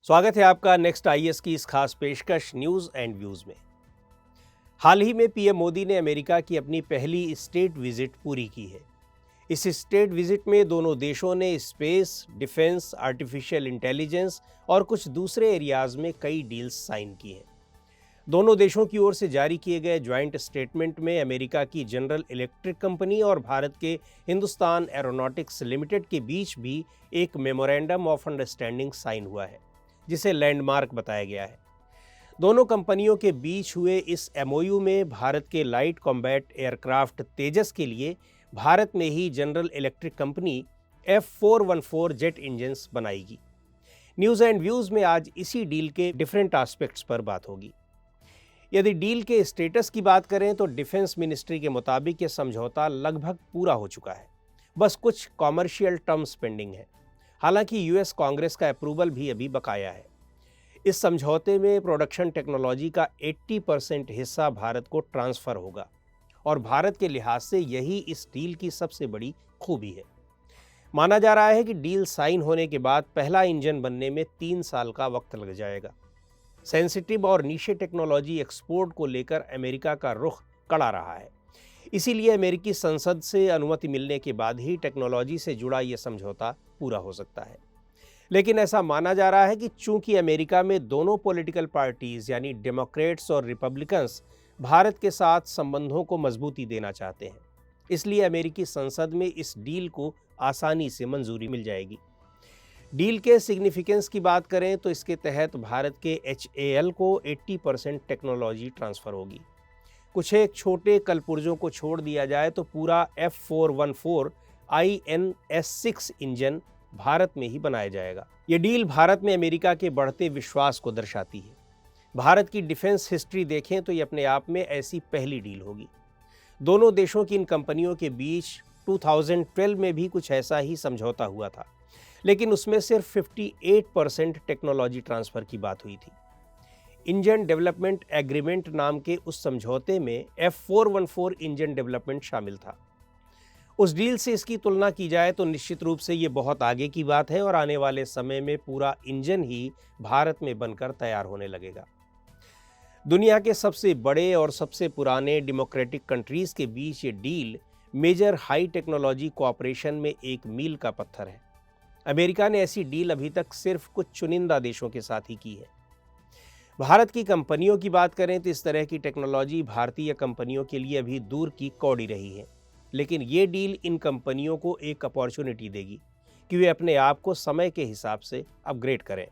स्वागत है आपका नेक्स्ट आईएएस की इस खास पेशकश न्यूज़ एंड व्यूज़ में। हाल ही में पीएम मोदी ने अमेरिका की अपनी पहली स्टेट विजिट पूरी की है। इस स्टेट विजिट में दोनों देशों ने स्पेस, डिफेंस, आर्टिफिशियल इंटेलिजेंस और कुछ दूसरे एरियाज में कई डील्स साइन की हैं। दोनों देशों की ओर से जारी किए गए ज्वाइंट स्टेटमेंट में अमेरिका की जनरल इलेक्ट्रिक कंपनी और भारत के हिंदुस्तान एरोनॉटिक्स लिमिटेड के बीच भी एक मेमोरेंडम ऑफ अंडरस्टैंडिंग साइन हुआ है, जिसे लैंडमार्क बताया गया है। दोनों कंपनियों के बीच हुए इस एमओयू में भारत के लाइट कॉम्बैट एयरक्राफ्ट तेजस के लिए भारत में ही General Electric company F414 jet engines बनाएगी। न्यूज़ एंड व्यूज़ में आज इसी डील के डिफरेंट एस्पेक्ट्स पर बात होगी। यदि डील के स्टेटस की बात करें तो डिफेंस मिनिस्ट्री के मुताबिक ये समझौता लगभग पूरा हो चुका है, बस कुछ कॉमर्शियल टर्म्स पेंडिंग है। हालांकि यूएस कांग्रेस का अप्रूवल भी अभी बकाया है। इस समझौते में प्रोडक्शन टेक्नोलॉजी का 80% हिस्सा भारत को ट्रांसफ़र होगा और भारत के लिहाज से यही इस डील की सबसे बड़ी खूबी है। माना जा रहा है कि डील साइन होने के बाद पहला इंजन बनने में 3 साल का वक्त लग जाएगा। सेंसिटिव और नीशे टेक्नोलॉजी एक्सपोर्ट को लेकर अमेरिका का रुख कड़ा रहा है, इसीलिए अमेरिकी संसद से अनुमति मिलने के बाद ही टेक्नोलॉजी से जुड़ा ये समझौता पूरा हो सकता है। लेकिन ऐसा माना जा रहा है कि चूंकि अमेरिका में दोनों पॉलिटिकल पार्टीज यानी डेमोक्रेट्स और रिपब्लिकन्स भारत के साथ संबंधों को मजबूती देना चाहते हैं, इसलिए अमेरिकी संसद में इस डील को आसानी से मंजूरी मिल जाएगी। डील के सिग्निफिकेंस की बात करें तो इसके तहत भारत के HAL को 80% टेक्नोलॉजी ट्रांसफ़र होगी। कुछ एक छोटे कलपुर्जों को छोड़ दिया जाए तो पूरा F414 INS-6 इंजन भारत में ही बनाया जाएगा। ये डील भारत में अमेरिका के बढ़ते विश्वास को दर्शाती है। भारत की डिफेंस हिस्ट्री देखें तो ये अपने आप में ऐसी पहली डील होगी। दोनों देशों की इन कंपनियों के बीच 2012 में भी कुछ ऐसा ही समझौता हुआ था, लेकिन उसमें सिर्फ 58% टेक्नोलॉजी ट्रांसफ़र की बात हुई थी। इंजन डेवलपमेंट एग्रीमेंट नाम के उस समझौते में F414 इंजन डेवलपमेंट शामिल था। उस डील से इसकी तुलना की जाए तो निश्चित रूप से ये बहुत आगे की बात है और आने वाले समय में पूरा इंजन ही भारत में बनकर तैयार होने लगेगा। दुनिया के सबसे बड़े और सबसे पुराने डेमोक्रेटिक कंट्रीज के बीच ये deal major high technology cooperation में एक मील का पत्थर है। अमेरिका ने ऐसी डील अभी तक सिर्फ कुछ चुनिंदा देशों के साथ ही की है। भारत की कंपनियों की बात करें तो इस तरह की टेक्नोलॉजी भारतीय कंपनियों के लिए अभी दूर की कौड़ी रही है, लेकिन ये डील इन कंपनियों को एक अपॉर्चुनिटी देगी कि वे अपने आप को समय के हिसाब से अपग्रेड करें।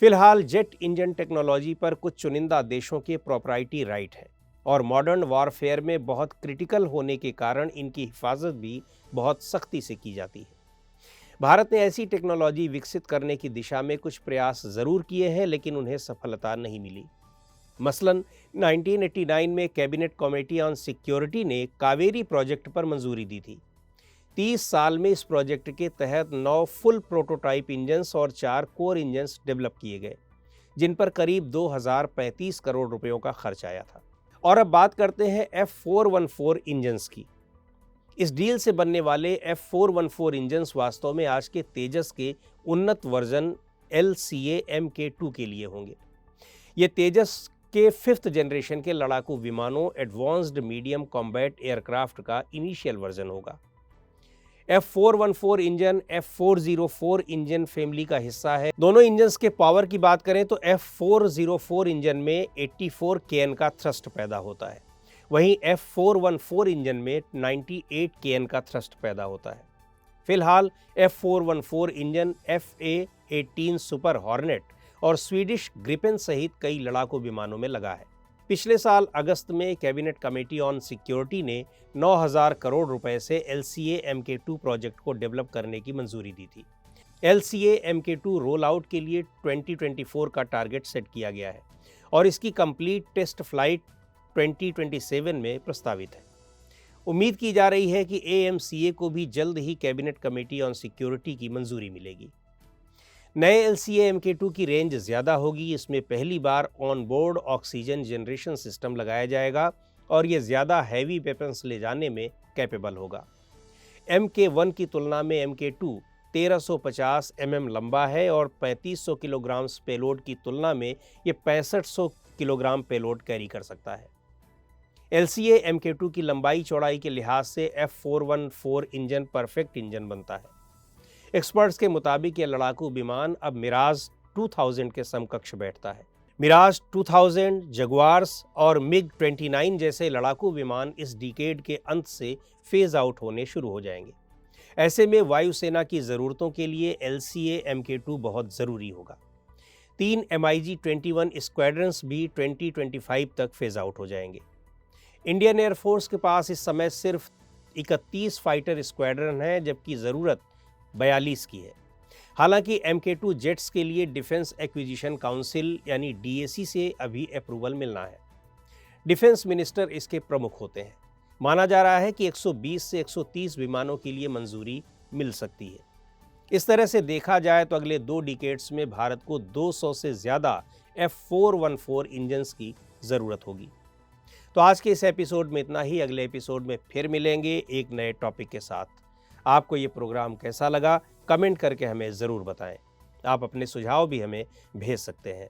फिलहाल जेट इंजन टेक्नोलॉजी पर कुछ चुनिंदा देशों के प्रॉपर्टी राइट है और मॉडर्न वॉरफेयर में बहुत क्रिटिकल होने के कारण इनकी हिफाजत भी बहुत सख्ती से की जाती है। भारत ने ऐसी टेक्नोलॉजी विकसित करने की दिशा में कुछ प्रयास ज़रूर किए हैं, लेकिन उन्हें सफलता नहीं मिली। मसलन 1989 में कैबिनेट कमेटी ऑन सिक्योरिटी ने कावेरी प्रोजेक्ट पर मंजूरी दी थी। 30 साल में इस प्रोजेक्ट के तहत 9 फुल प्रोटोटाइप इंजन्स और 4 कोर इंजन्स डेवलप किए गए, जिन पर करीब 2035 करोड़ रुपयों का खर्च आया था। और अब बात करते हैं F414 इंजन्स की। इस डील से बनने वाले F414 इंजन्स वास्तव में आज के तेजस के उन्नत वर्जन LCA Mk2 के लिए होंगे। ये तेजस के 5th जनरेशन के लड़ाकू विमानों एडवांस्ड मीडियम कॉम्बैट एयरक्राफ्ट का इनिशियल वर्जन होगा। F414 engine F404 engine family का हिस्सा है। दोनों इंजन्स के पावर की बात करें तो F404 इंजन में 84 kN का थ्रस्ट पैदा होता है, वहीं F414 इंजन में 98 kN का थ्रस्ट पैदा होता है। फिलहाल F414 engine FA-18 super hornet और स्वीडिश ग्रिपेन सहित कई लड़ाकू विमानों में लगा है। पिछले साल अगस्त में कैबिनेट कमेटी ऑन सिक्योरिटी ने 9,000 करोड़ रुपए से LCA Mk2 प्रोजेक्ट को डेवलप करने की मंजूरी दी थी। LCA Mk2 रोल आउट के लिए 2024 का टारगेट सेट किया गया है और इसकी कंप्लीट टेस्ट फ्लाइट 2027 में प्रस्तावित है। उम्मीद की जा रही है कि AMCA को भी जल्द ही कैबिनेट कमेटी ऑन सिक्योरिटी की मंजूरी मिलेगी। नए LCA Mk2 की रेंज ज़्यादा होगी। इसमें पहली बार on board oxygen generation system लगाया जाएगा और ये ज़्यादा हैवी वेपन्स ले जाने में कैपेबल होगा। Mk1 की तुलना में Mk2 1350 लंबा है और 3500 किलोग्राम पेलोड की तुलना में ये 6500 किलोग्राम पेलोड कैरी कर सकता है। LCA Mk2 की लंबाई चौड़ाई के लिहाज से F414 इंजन परफेक्ट इंजन बनता है। एक्सपर्ट्स के मुताबिक ये लड़ाकू विमान अब मिराज 2000 के समकक्ष बैठता है। मिराज 2000, जगुआर्स और MiG-29 जैसे लड़ाकू विमान इस डिकेड के अंत से फेज आउट होने शुरू हो जाएंगे। ऐसे में वायुसेना की ज़रूरतों के लिए LCA Mk2 बहुत ज़रूरी होगा। 3 MiG-21 स्क्वाड्रंस भी 2025 तक फेज आउट हो जाएंगे। इंडियन एयरफोर्स के पास इस समय सिर्फ 31 फाइटर स्क्वाड्रन हैं, जबकि ज़रूरत 42 की है। हालांकि Mk2 जेट्स के लिए डिफेंस एक्विजिशन काउंसिल यानी DAC से अभी अप्रूवल मिलना है। डिफेंस मिनिस्टर इसके प्रमुख होते हैं। माना जा रहा है कि 120 से 130 विमानों के लिए मंजूरी मिल सकती है। इस तरह से देखा जाए तो अगले 2 डिकेड्स में भारत को 200 से ज़्यादा F414 इंजन्स की ज़रूरत होगी। तो आज के इस एपिसोड में इतना ही। अगले एपिसोड में फिर मिलेंगे एक नए टॉपिक के साथ। आपको ये प्रोग्राम कैसा लगा कमेंट करके हमें ज़रूर बताएं। आप अपने सुझाव भी हमें भेज सकते हैं।